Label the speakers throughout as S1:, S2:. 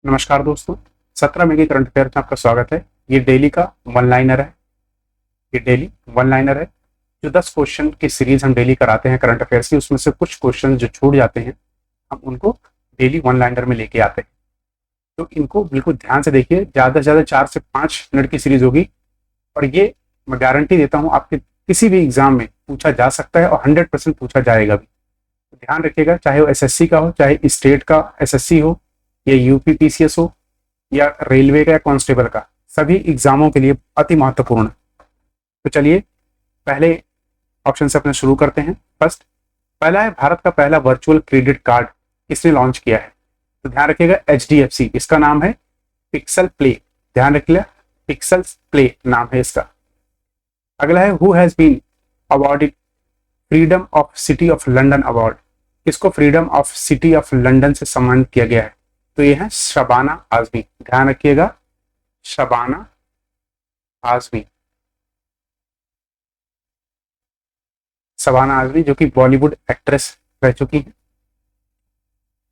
S1: नमस्कार दोस्तों। 17 मई के करंट अफेयर में आपका स्वागत है। ये डेली का वन लाइनर है। ये डेली वन लाइनर है। जो 10 क्वेश्चन की सीरीज हम डेली कराते हैं करंट अफेयर्स की, उसमें से कुछ क्वेश्चन जो छूट जाते हैं हम उनको डेली वन लाइनर में लेके आते हैं। तो इनको बिल्कुल ध्यान से देखिए। ज़्यादा से ध्यादा 4 से 5 मिनट की सीरीज होगी और ये मैं गारंटी देता हूँ आपके किसी भी एग्जाम में पूछा जा सकता है और 100% पूछा जाएगा भी। तो ध्यान रखिएगा, चाहे वो एसएससी का हो, चाहे स्टेट का एसएससी हो, या यूपी पीसीएस हो, या रेलवे का या कांस्टेबल का, सभी एग्जामों के लिए अति महत्वपूर्ण है। तो चलिए पहले ऑप्शन से अपने शुरू करते हैं। फर्स्ट, पहला है भारत का पहला वर्चुअल क्रेडिट कार्ड किसने लॉन्च किया है? तो ध्यान रखिएगा एचडीएफसी, इसका नाम है पिक्सल प्ले। ध्यान रखिएगा, पिक्सल प्ले नाम है इसका। अगला है who has been awarded freedom of city of London award. किसको freedom of city of London से सम्मानित किया गया है? तो ये है शबाना आजमी। ध्यान रखिएगा, शबाना आजमी। शबाना आजमी जो कि बॉलीवुड एक्ट्रेस रह चुकी है।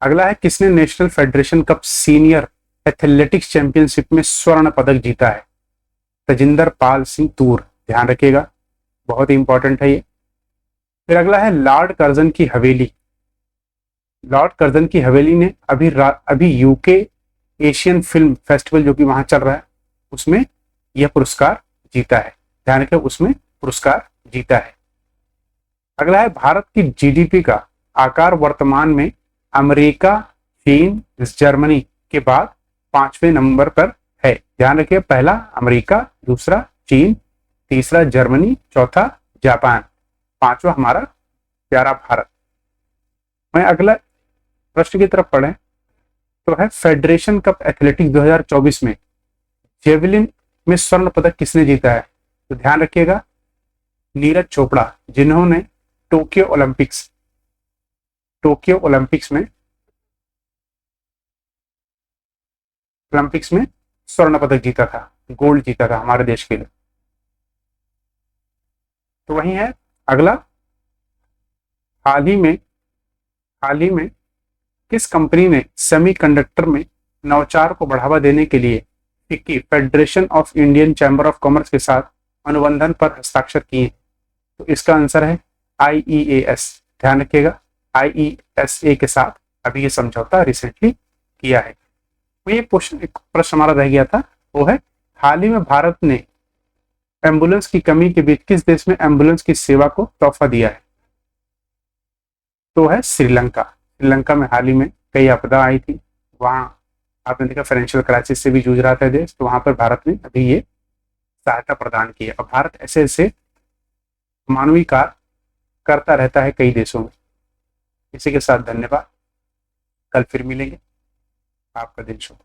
S1: अगला है किसने national federation cup senior athletics championship में स्वर्ण पदक जीता है? तजिंदर पाल सिंह तूर। ध्यान रखिएगा, बहुत ही इंपॉर्टेंट है ये। फिर अगला है लॉर्ड कर्जन की हवेली। लॉर्ड कर्जन की हवेली ने अभी यूके एशियन फिल्म फेस्टिवल जो कि वहां चल रहा है उसमें यह पुरस्कार जीता है। ध्यान रखिए, उसमें पुरस्कार जीता है। अगला है भारत की जीडीपी का आकार वर्तमान में अमेरिका, चीन, जर्मनी के बाद 5वें नंबर पर है। ध्यान रखिए, पहला अमेरिका, दूसरा चीन, तीसरा जर्मनी, चौथा जापान, पांचवा हमारा प्यारा भारत। मैं अगला प्रश्न की तरफ पढ़ें तो है फेडरेशन कप एथलेटिक्स 2024 में जेवलिन में स्वर्ण पदक किसने जीता है? तो ध्यान रखिएगा, नीरज चोपड़ा, जिन्होंने टोक्यो ओलंपिक्स में स्वर्ण पदक जीता था, गोल्ड जीता था हमारे देश के लिए। तो वही है अगला, हाल ही में किस कंपनी ने सेमीकंडक्टर में नवाचार को बढ़ावा देने के लिए FICCI federation of Indian chamber of commerce के साथ अनुबंधन पर हस्ताक्षर किए? तो इसका आंसर है आईईएएस। ध्यान रखिएगा, आईईएसए के साथ अभी ये समझौता रिसेंटली किया है। तो ये प्रश्न हमारा रह गया था, वो है हाल ही में भारत ने एम्बुलेंस की कमी के बीच किस देश में एम्बुलेंस की सेवा को तोहफा दिया है? तो है श्रीलंका। श्रीलंका में हाल ही में कई आपदा आई थी, वहां आपने देखा फाइनेंशियल क्राइसिस से भी जूझ रहा था देश, तो वहां पर भारत ने अभी ये सहायता प्रदान की है। और भारत ऐसे ऐसे मानवीय कार्य करता रहता है कई देशों में। इसी के साथ धन्यवाद, कल फिर मिलेंगे। आपका दिन शुभ।